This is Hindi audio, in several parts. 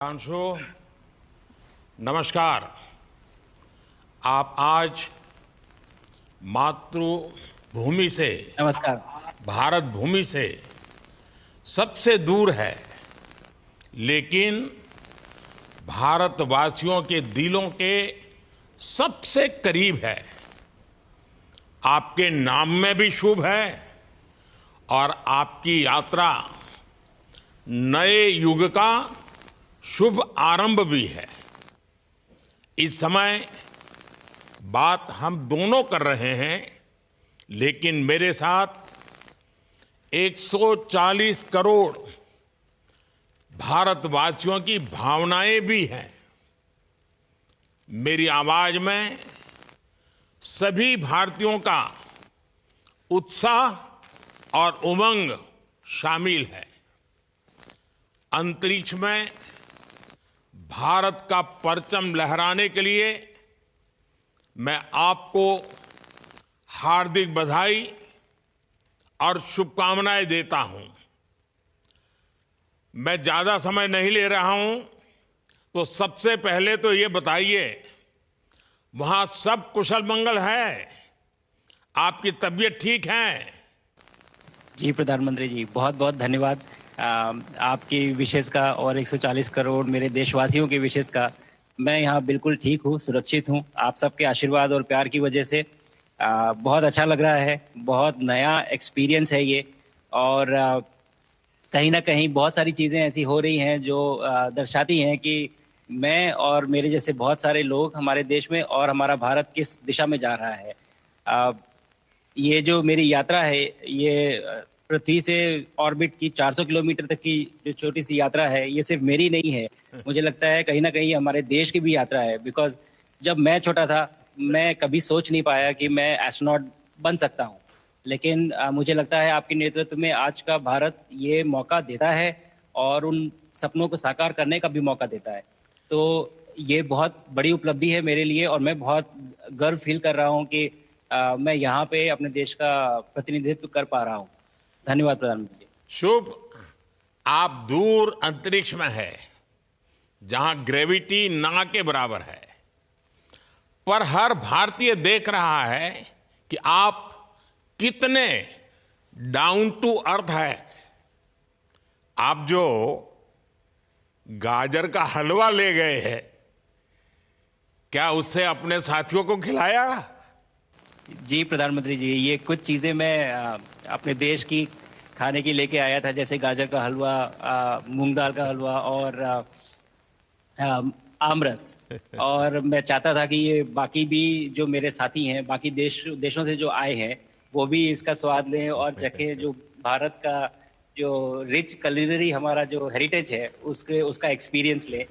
अंशु, नमस्कार। आप आज मातृभूमि से, नमस्कार। भारत भूमि से सबसे दूर है, लेकिन भारतवासियों के दिलों के सबसे करीब है। आपके नाम में भी शुभ है और आपकी यात्रा नए युग का शुभ आरंभ भी है। इस समय बात हम दोनों कर रहे हैं, लेकिन मेरे साथ 140 करोड़ भारतवासियों की भावनाएं भी हैं। मेरी आवाज में सभी भारतीयों का उत्साह और उमंग शामिल है। अंतरिक्ष में भारत का परचम लहराने के लिए मैं आपको हार्दिक बधाई और शुभकामनाएं देता हूं। मैं ज्यादा समय नहीं ले रहा हूं, तो सबसे पहले तो ये बताइए, वहां सब कुशल मंगल है? आपकी तबीयत ठीक है? जी प्रधानमंत्री जी, बहुत बहुत धन्यवाद आपकी विशेष का और 140 करोड़ मेरे देशवासियों की विशेष का। मैं यहाँ बिल्कुल ठीक हूँ, सुरक्षित हूँ। आप सबके आशीर्वाद और प्यार की वजह से बहुत अच्छा लग रहा है। बहुत नया एक्सपीरियंस है ये। और कहीं ना कहीं बहुत सारी चीज़ें ऐसी हो रही हैं जो दर्शाती हैं कि मैं और मेरे जैसे बहुत सारे लोग हमारे देश में और हमारा भारत किस दिशा में जा रहा है। ये जो मेरी यात्रा है, ये पृथ्वी से ऑर्बिट की 400 किलोमीटर तक की जो छोटी सी यात्रा है, ये सिर्फ मेरी नहीं है। मुझे लगता है कहीं ना कहीं हमारे देश की भी यात्रा है। बिकॉज जब मैं छोटा था, मैं कभी सोच नहीं पाया कि मैं एस्ट्रोनॉट बन सकता हूँ। लेकिन मुझे लगता है आपके नेतृत्व में आज का भारत ये मौका देता है और उन सपनों को साकार करने का भी मौका देता है। तो ये बहुत बड़ी उपलब्धि है मेरे लिए और मैं बहुत गर्व फील कर रहा हूँ कि मैं यहाँ पे अपने देश का प्रतिनिधित्व कर पा रहा हूँ। धन्यवाद प्रधानमंत्री जी। शुभ। आप दूर अंतरिक्ष में है, जहां ग्रेविटी ना के बराबर है, पर हर भारतीय देख रहा है कि आप कितने डाउन टू अर्थ है। आप जो गाजर का हलवा ले गए हैं, क्या उससे अपने साथियों को खिलाया? जी प्रधानमंत्री जी, ये कुछ चीज़ें मैं अपने देश की खाने की लेके आया था, जैसे गाजर का हलवा, मूंग दाल का हलवा और आमरस। और मैं चाहता था कि ये बाकी भी जो मेरे साथी हैं, बाकी देशों से जो आए हैं, वो भी इसका स्वाद लें और चखें। जो भारत का जो रिच culinary हमारा जो हेरिटेज है, उसके उसका एक्सपीरियंस लें।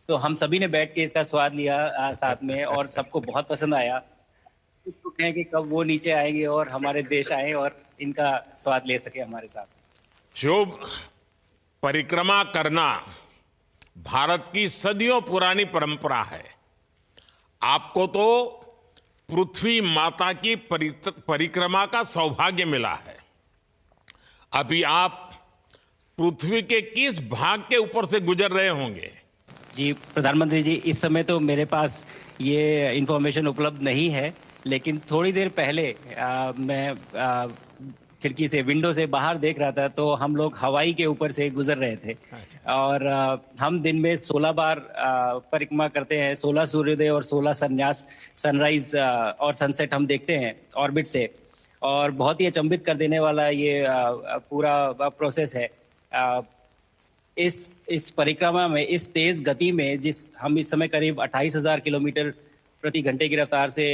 तो हम सभी ने बैठ के इसका स्वाद लिया साथ में, और सबको बहुत पसंद आया। कुछ तो कहें कि कब वो नीचे आएंगे और हमारे देश आए और इनका स्वाद ले सके हमारे साथ। शुभ। परिक्रमा करना भारत की सदियों पुरानी परंपरा है। आपको तो पृथ्वी माता की परिक्रमा का सौभाग्य मिला है। अभी आप पृथ्वी के किस भाग के ऊपर से गुजर रहे होंगे? जी प्रधानमंत्री जी, इस समय तो मेरे पास ये इंफॉर्मेशन उपलब्ध नहीं है। लेकिन थोड़ी देर पहले मैं खिड़की से, विंडो से बाहर देख रहा था, तो हम लोग हवाई के ऊपर से गुजर रहे थे। अच्छा। और हम दिन में 16 बार परिक्रमा करते हैं। 16 सूर्योदय और 16 संन्यास, सनराइज और सनसेट हम देखते हैं ऑर्बिट से। और बहुत ही अचंभित कर देने वाला ये पूरा प्रोसेस है। इस परिक्रमा में, इस तेज गति में, जिस हम इस समय करीब 28,000 किलोमीटर प्रति घंटे की रफ्तार से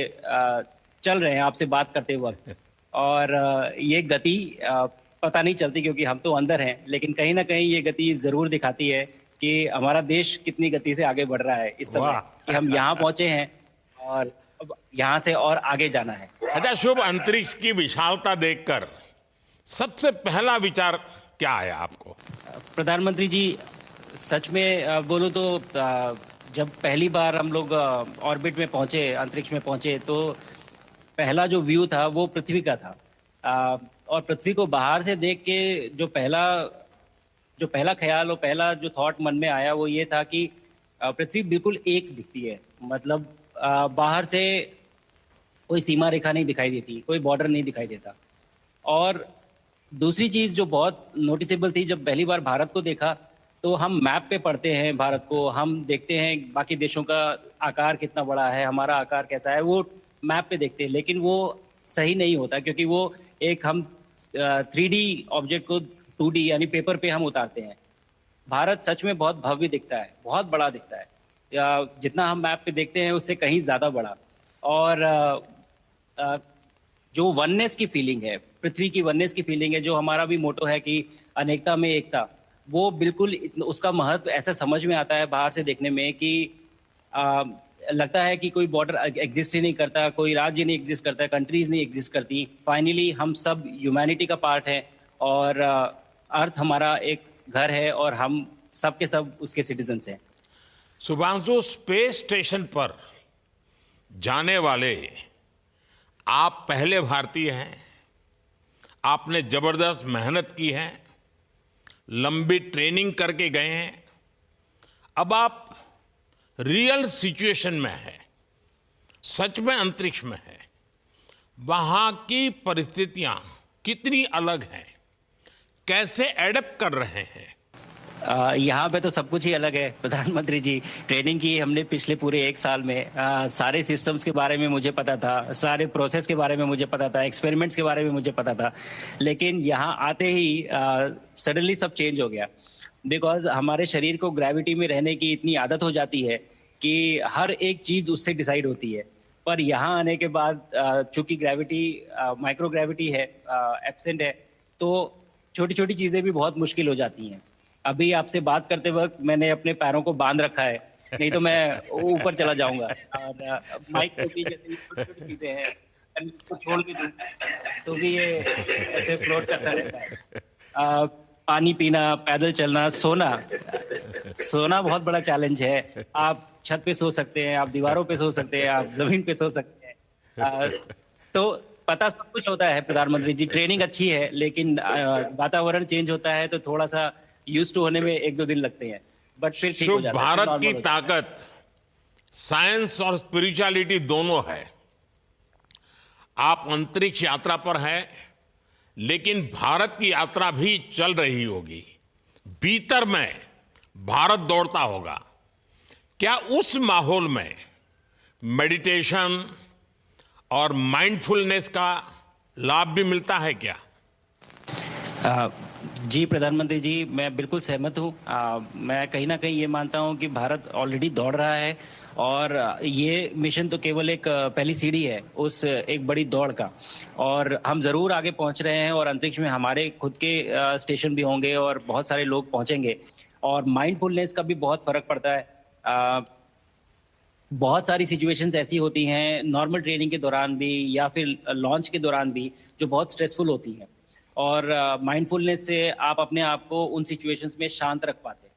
चल रहे हैं आपसे बात करते वक्त। और ये गति पता नहीं चलती क्योंकि हम तो अंदर हैं, लेकिन कहीं ना कहीं ये गति जरूर दिखाती है कि हमारा देश कितनी गति से आगे बढ़ रहा है इस समय, वाह। कि हम यहाँ पहुंचे हैं और अब यहाँ से और आगे जाना है। अच्छा शुभ, अंतरिक्ष की विशालता देखकर सबसे पहला विचार क्या आया आपको? प्रधानमंत्री जी, सच में बोलो तो जब पहली बार हम लोग ऑर्बिट में पहुंचे, अंतरिक्ष में पहुंचे, तो पहला जो व्यू था वो पृथ्वी का था। और पृथ्वी को बाहर से देख के जो पहला जो पहला ख्याल और पहला जो थॉट मन में आया वो ये था कि पृथ्वी बिल्कुल एक दिखती है। मतलब बाहर से कोई सीमा रेखा नहीं दिखाई देती, कोई बॉर्डर नहीं दिखाई देता। और दूसरी चीज जो बहुत नोटिसेबल थी, जब पहली बार भारत को देखा तो हम मैप पे पढ़ते हैं भारत को, हम देखते हैं बाकी देशों का आकार कितना बड़ा है, हमारा आकार कैसा है, वो मैप पे देखते हैं। लेकिन वो सही नहीं होता, क्योंकि वो एक हम 3D ऑब्जेक्ट को 2D यानी पेपर पे हम उतारते हैं। भारत सच में बहुत भव्य दिखता है, बहुत बड़ा दिखता है, जितना हम मैप पे देखते हैं उससे कहीं ज्यादा बड़ा। और अ, जो वननेस की फीलिंग है, पृथ्वी की वननेस की फीलिंग है, जो हमारा भी मोटो है कि अनेकता में एकता, वो बिल्कुल उसका महत्व ऐसा समझ में आता है बाहर से देखने में कि आ, लगता है कि कोई बॉर्डर एग्जिस्ट ही नहीं करता, कोई राज्य नहीं एग्जिस्ट करता, कंट्रीज नहीं एग्जिस्ट करती। फाइनली हम सब ह्यूमैनिटी का पार्ट है, और अर्थ हमारा एक घर है, और हम सब के सब उसके सिटीजन्स हैं। शुभांशु, स्पेस स्टेशन पर जाने वाले आप पहले भारतीय हैं। आपने जबरदस्त मेहनत की है, लंबी ट्रेनिंग करके गए हैं। अब आप रियल सिचुएशन में हैं, सच में अंतरिक्ष में हैं। वहां की परिस्थितियां कितनी अलग हैं, कैसे एडप्ट कर रहे हैं? यहाँ पे तो सब कुछ ही अलग है प्रधानमंत्री जी। ट्रेनिंग की हमने पिछले पूरे 1 साल में। सारे सिस्टम्स के बारे में मुझे पता था, सारे प्रोसेस के बारे में मुझे पता था, एक्सपेरिमेंट्स के बारे में मुझे पता था। लेकिन यहाँ आते ही सडनली सब चेंज हो गया। बिकॉज हमारे शरीर को ग्रेविटी में रहने की इतनी आदत हो जाती है कि हर एक चीज उससे डिसाइड होती है। पर यहाँ आने के बाद चूंकि ग्रेविटी माइक्रो ग्रेविटी है, एब्सेंट है, तो छोटी छोटी चीजें भी बहुत मुश्किल हो जाती हैं। अभी आपसे बात करते वक्त मैंने अपने पैरों को बांध रखा है, नहीं तो मैं ऊपर चला जाऊंगा। और माइक पे भी जैसे छोटी चीजें हैं, मैं इसको छोड़ के दूं तो भी ये ऐसे फ्लोट करता रहता है। पानी पीना, पैदल चलना, सोना। सोना बहुत बड़ा चैलेंज है। आप छत पे सो सकते हैं, आप दीवारों पे सो सकते हैं, आप जमीन पे सो सकते हैं। तो पता सब कुछ होता है प्रधानमंत्री जी, ट्रेनिंग अच्छी है, लेकिन वातावरण चेंज होता है तो थोड़ा सा यूज टू होने में 1-2 दिन लगते हैं, बट फिर ठीक हो शुभ जाता है, फिर भारत नॉर्मल की हो जाता है। ताकत साइंस और स्पिरिचुअलिटी दोनों है। आप अंतरिक्ष यात्रा पर हैं, लेकिन भारत की यात्रा भी चल रही होगी। भीतर में भारत दौड़ता होगा। क्या उस माहौल में मेडिटेशन और माइंडफुलनेस का लाभ भी मिलता है क्या? अ, जी प्रधानमंत्री जी, मैं बिल्कुल सहमत हूँ। मैं कहीं ना कहीं ये मानता हूँ कि भारत ऑलरेडी दौड़ रहा है, और ये मिशन तो केवल एक पहली सीढ़ी है उस एक बड़ी दौड़ का। और हम जरूर आगे पहुंच रहे हैं, और अंतरिक्ष में हमारे खुद के स्टेशन भी होंगे और बहुत सारे लोग पहुंचेंगे। और माइंडफुलनेस का भी बहुत फर्क पड़ता है। बहुत सारी सिचुएशंस ऐसी होती हैं नॉर्मल ट्रेनिंग के दौरान भी, या फिर लॉन्च के दौरान भी, जो बहुत स्ट्रेसफुल होती हैं। और माइंडफुलनेस से आप अपने आप को उन सिचुएशंस में शांत रख पाते हैं,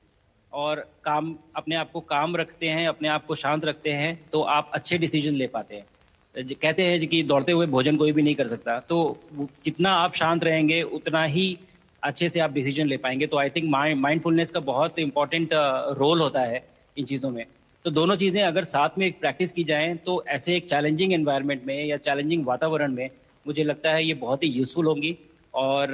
और काम अपने आप को काम रखते हैं, अपने आप को शांत रखते हैं, तो आप अच्छे डिसीजन ले पाते हैं। कहते हैं कि दौड़ते हुए भोजन कोई भी नहीं कर सकता, तो जितना आप शांत रहेंगे उतना ही अच्छे से आप डिसीजन ले पाएंगे। तो आई थिंक माइंडफुलनेस का बहुत इंपॉर्टेंट रोल होता है इन चीज़ों में। तो दोनों चीज़ें अगर साथ में प्रैक्टिस की जाएं तो ऐसे एक चैलेंजिंग एनवायरनमेंट में या चैलेंजिंग वातावरण में मुझे लगता है ये बहुत ही यूजफुल होंगी, और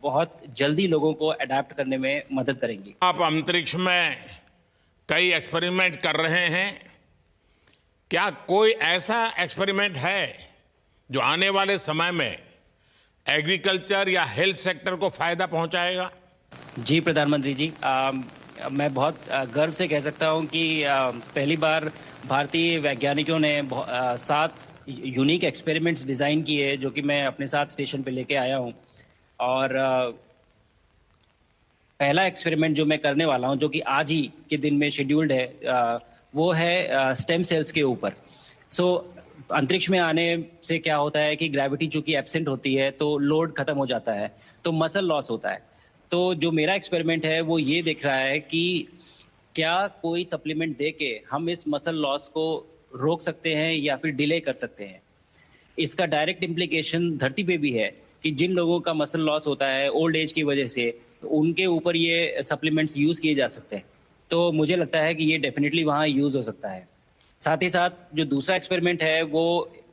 बहुत जल्दी लोगों को अडेप्ट करने में मदद करेंगी। आप अंतरिक्ष में कई एक्सपेरिमेंट कर रहे हैं। क्या कोई ऐसा एक्सपेरिमेंट है जो आने वाले समय में एग्रीकल्चर या हेल्थ सेक्टर को फायदा पहुंचाएगा? जी प्रधानमंत्री जी, मैं बहुत गर्व से कह सकता हूं कि पहली बार भारतीय वैज्ञानिकों ने 7 यूनिक एक्सपेरिमेंट्स डिज़ाइन किए, जो कि मैं अपने साथ स्टेशन पे लेके आया हूं। और पहला एक्सपेरिमेंट जो मैं करने वाला हूं, जो कि आज ही के दिन में शेड्यूल्ड है, वो है स्टेम सेल्स के ऊपर। सो अंतरिक्ष में आने से क्या होता है कि ग्रेविटी चूंकि एब्सेंट होती है तो लोड खत्म हो जाता है, तो मसल लॉस होता है। तो जो मेरा एक्सपेरिमेंट है वो ये देख रहा है कि क्या कोई सप्लीमेंट दे के हम इस मसल लॉस को रोक सकते हैं या फिर डिले कर सकते हैं। इसका डायरेक्ट इम्प्लीकेशन धरती पे भी है कि जिन लोगों का मसल लॉस होता है ओल्ड एज की वजह से, उनके ऊपर ये सप्लीमेंट्स यूज़ किए जा सकते हैं। तो मुझे लगता है कि ये डेफिनेटली वहाँ यूज़ हो सकता है। साथ ही साथ जो दूसरा एक्सपेरिमेंट है वो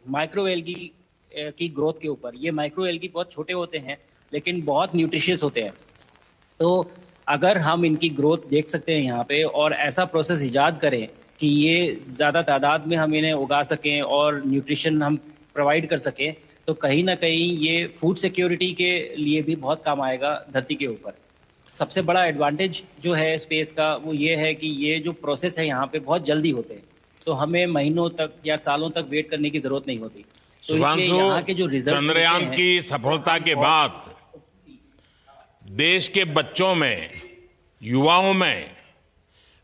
माइक्रो एल्गी की ग्रोथ के ऊपर। ये माइक्रो एल्गी बहुत छोटे होते हैं लेकिन बहुत न्यूट्रिशियस होते हैं। तो अगर हम इनकी ग्रोथ देख सकते हैं यहाँ पे और ऐसा प्रोसेस इजाद करें कि ये ज़्यादा तादाद में हम इन्हें उगा सकें और न्यूट्रिशन हम प्रोवाइड कर सकें, तो कहीं ना कहीं ये फूड सिक्योरिटी के लिए भी बहुत काम आएगा धरती के ऊपर। सबसे बड़ा एडवांटेज जो है स्पेस का वो ये है कि ये जो प्रोसेस है यहाँ पे बहुत जल्दी होते हैं, तो हमें महीनों तक या सालों तक वेट करने की ज़रूरत नहीं होती। तो इसलिए शुभांशु, यहाँ के जो रिजल्ट चंद्रयान की सफलता के बाद देश के बच्चों में, युवाओं में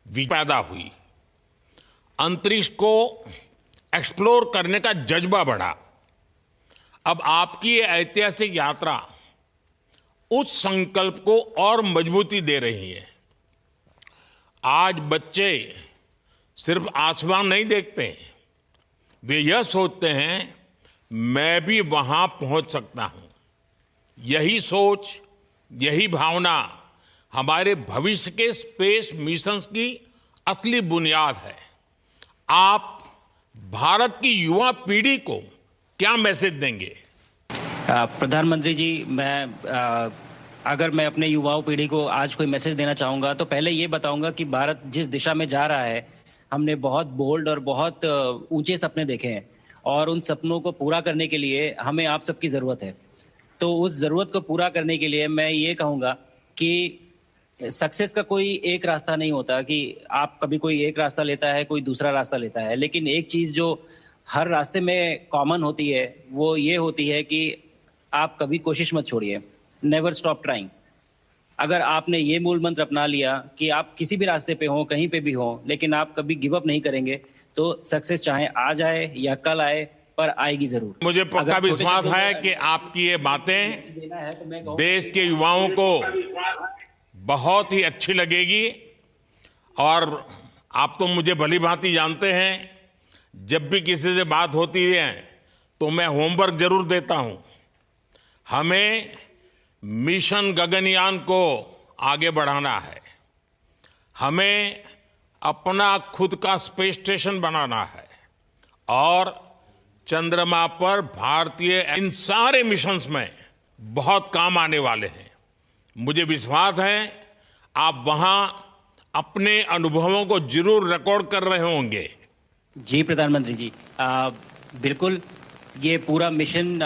पैदा हुई, अंतरिक्ष को एक्सप्लोर करने का जज्बा बढ़ा। अब आपकी ये ऐतिहासिक यात्रा उस संकल्प को और मजबूती दे रही है। आज बच्चे सिर्फ आसमान नहीं देखते, वे यह सोचते हैं मैं भी वहां पहुंच सकता हूं। यही सोच, यही भावना हमारे भविष्य के स्पेस मिशंस की असली बुनियाद है। आप भारत की युवा पीढ़ी को क्या मैसेज देंगे? प्रधानमंत्री जी, अगर मैं अपने युवाओं पीढ़ी को आज कोई मैसेज देना चाहूँगा तो पहले ये बताऊँगा कि भारत जिस दिशा में जा रहा है, हमने बहुत बोल्ड और बहुत ऊंचे सपने देखे हैं और उन सपनों को पूरा करने के लिए हमें आप सबकी ज़रूरत है। तो उस ज़रूरत को पूरा करने के लिए मैं ये कहूँगा कि सक्सेस का कोई एक रास्ता नहीं होता कि आप कभी कोई एक रास्ता लेता है, कोई दूसरा रास्ता लेता है। लेकिन एक चीज़ जो हर रास्ते में कॉमन होती है वो ये होती है कि आप कभी कोशिश मत छोड़िए, नेवर स्टॉप ट्राइंग। अगर आपने ये मूल मंत्र अपना लिया कि आप किसी भी रास्ते पे हो, कहीं पे भी हो, लेकिन आप कभी गिव अप नहीं करेंगे, तो सक्सेस चाहे आज आए या कल आए, पर आएगी जरूर। मुझे पक्का अगर छोटे विश्वास शब्दों है में कि आपकी ये बातें देना है तो मैं कहूँ देश के युवाओं को बहुत ही अच्छी लगेगी। और आप तो मुझे भली भांति जानते हैं, जब भी किसी से बात होती है तो मैं होमवर्क जरूर देता हूं। हमें मिशन गगनयान को आगे बढ़ाना है, हमें अपना खुद का स्पेस स्टेशन बनाना है और चंद्रमा पर भारतीय इन सारे मिशंस में बहुत काम आने वाले हैं। मुझे विश्वास है आप वहां अपने अनुभवों को जरूर रिकॉर्ड कर रहे होंगे। जी प्रधानमंत्री जी, बिल्कुल। ये पूरा मिशन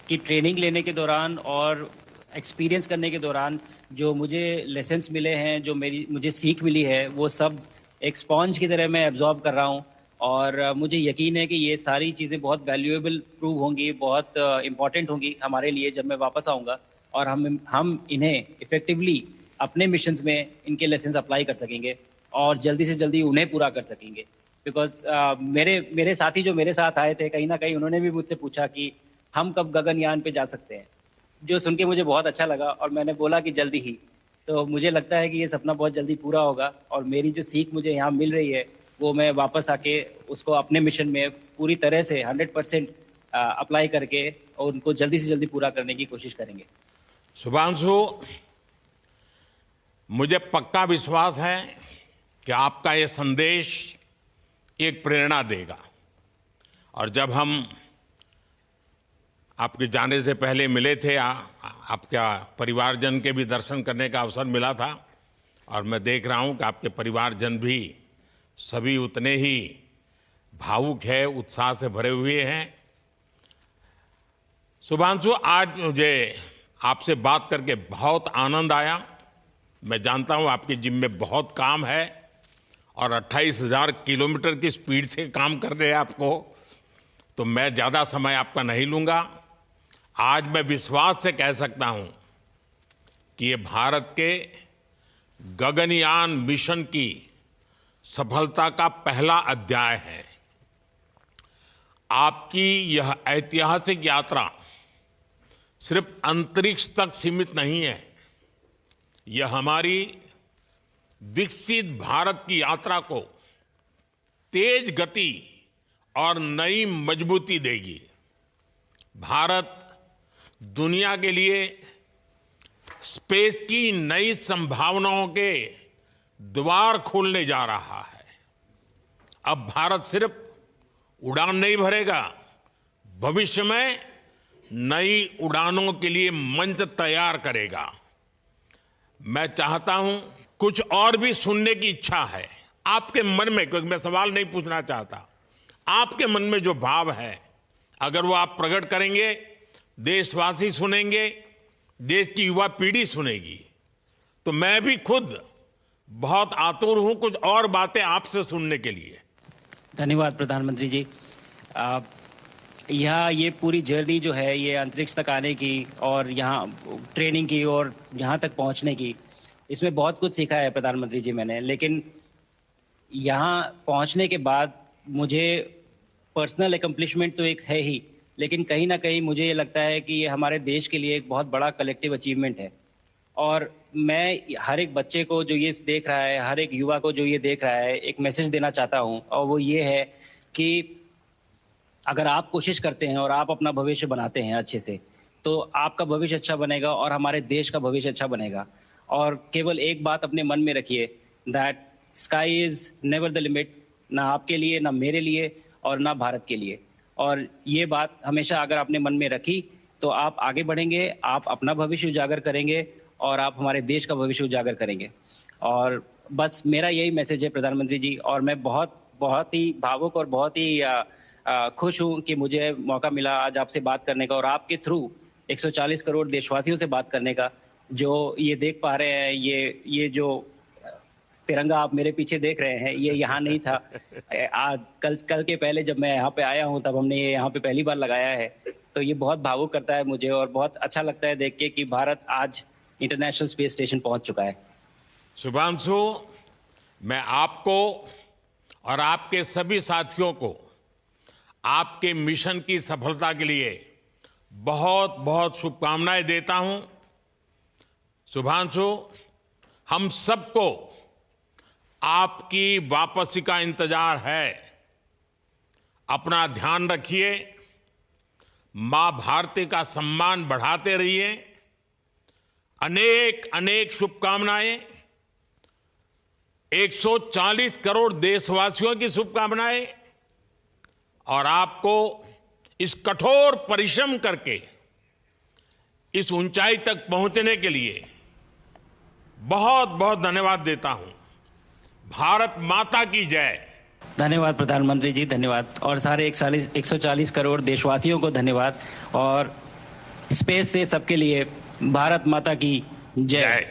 की ट्रेनिंग लेने के दौरान और एक्सपीरियंस करने के दौरान जो मुझे लेसन्स मिले हैं, जो मुझे सीख मिली है, वो सब एक स्पॉन्ज की तरह मैं एब्जॉर्ब कर रहा हूँ। और मुझे यकीन है कि ये सारी चीज़ें बहुत वैल्यूएबल प्रूव होंगी, बहुत इम्पॉर्टेंट होंगी हमारे लिए जब मैं वापस आऊँगा और हम इन्हें इफ़ेक्टिवली अपने मिशंस में इनके लेसन्स अप्लाई कर सकेंगे और जल्दी से जल्दी उन्हें पूरा कर सकेंगे। बिकॉज मेरे साथी जो मेरे साथ आए थे, कहीं ना कहीं उन्होंने भी मुझसे पूछा कि हम कब गगनयान पे जा सकते हैं, जो सुन के मुझे बहुत अच्छा लगा और मैंने बोला कि जल्दी ही। तो मुझे लगता है कि ये सपना बहुत जल्दी पूरा होगा और मेरी जो सीख मुझे यहाँ मिल रही है वो मैं वापस आके उसको अपने मिशन में पूरी तरह से 100% अप्लाई करके और उनको जल्दी से जल्दी पूरा करने की कोशिश करेंगे। शुभांशु, मुझे पक्का विश्वास है कि आपका ये संदेश एक प्रेरणा देगा। और जब हम आपके जाने से पहले मिले थे, आपका परिवारजन के भी दर्शन करने का अवसर मिला था और मैं देख रहा हूं कि आपके परिवारजन भी सभी उतने ही भावुक है, उत्साह से भरे हुए हैं। शुभांशु, आज मुझे आपसे बात करके बहुत आनंद आया। मैं जानता हूं आपके जिम में बहुत काम है और 28,000 किलोमीटर की स्पीड से काम कर रहे हैं आपको, तो मैं ज़्यादा समय आपका नहीं लूँगा। आज मैं विश्वास से कह सकता हूं कि ये भारत के गगनयान मिशन की सफलता का पहला अध्याय है। आपकी यह ऐतिहासिक यात्रा सिर्फ अंतरिक्ष तक सीमित नहीं है, यह हमारी विकसित भारत की यात्रा को तेज गति और नई मजबूती देगी। भारत दुनिया के लिए स्पेस की नई संभावनाओं के द्वार खोलने जा रहा है। अब भारत सिर्फ उड़ान नहीं भरेगा, भविष्य में नई उड़ानों के लिए मंच तैयार करेगा। मैं चाहता हूं, कुछ और भी सुनने की इच्छा है आपके मन में, क्योंकि मैं सवाल नहीं पूछना चाहता, आपके मन में जो भाव है अगर वो आप प्रकट करेंगे, देशवासी सुनेंगे, देश की युवा पीढ़ी सुनेगी, तो मैं भी खुद बहुत आतुर हूं कुछ और बातें आपसे सुनने के लिए। धन्यवाद प्रधानमंत्री जी। यहाँ ये पूरी जर्नी जो है, ये अंतरिक्ष तक आने की और यहाँ ट्रेनिंग की और यहाँ तक पहुँचने की, इसमें बहुत कुछ सीखा है प्रधानमंत्री जी मैंने। लेकिन यहाँ पहुँचने के बाद मुझे पर्सनल एकम्प्लिशमेंट तो एक है ही, लेकिन कहीं ना कहीं मुझे ये लगता है कि ये हमारे देश के लिए एक बहुत बड़ा कलेक्टिव अचीवमेंट है। और मैं हर एक बच्चे को जो ये देख रहा है, हर एक युवा को जो ये देख रहा है, एक मैसेज देना चाहता हूँ, और वो ये है कि अगर आप कोशिश करते हैं और आप अपना भविष्य बनाते हैं अच्छे से, तो आपका भविष्य अच्छा बनेगा और हमारे देश का भविष्य अच्छा बनेगा। और केवल एक बात अपने मन में रखिए, that sky is never the limit, ना आपके लिए, ना मेरे लिए और ना भारत के लिए। और ये बात हमेशा अगर आपने मन में रखी तो आप आगे बढ़ेंगे, आप अपना भविष्य उजागर करेंगे और आप हमारे देश का भविष्य उजागर करेंगे। और बस मेरा यही मैसेज है प्रधानमंत्री जी। और मैं बहुत ही भावुक और बहुत ही खुश हूं कि मुझे मौका मिला आज आपसे बात करने का और आपके थ्रू 140 करोड़ देशवासियों से बात करने का। जो ये देख पा रहे हैं, ये जो तिरंगा आप मेरे पीछे देख रहे हैं, ये यहाँ नहीं था। आज कल के पहले जब मैं यहाँ पे आया हूँ तब हमने ये यहाँ पे पहली बार लगाया है। तो ये बहुत भावुक करता है मुझे और बहुत अच्छा लगता है देख के कि भारत आज इंटरनेशनल स्पेस स्टेशन पहुंच चुका है। शुभांशु, मैं आपको और आपके सभी साथियों को आपके मिशन की सफलता के लिए बहुत बहुत शुभकामनाएं देता हूं। शुभांशु, हम सबको आपकी वापसी का इंतजार है। अपना ध्यान रखिए, मां भारती का सम्मान बढ़ाते रहिए। अनेक अनेक शुभकामनाएं, 140 करोड़ देशवासियों की शुभकामनाएं, और आपको इस कठोर परिश्रम करके इस ऊंचाई तक पहुंचने के लिए बहुत बहुत धन्यवाद देता हूं। भारत माता की जय। धन्यवाद प्रधानमंत्री जी, धन्यवाद। और सारे 140 करोड़ देशवासियों को धन्यवाद। और स्पेस से सबके लिए भारत माता की जय।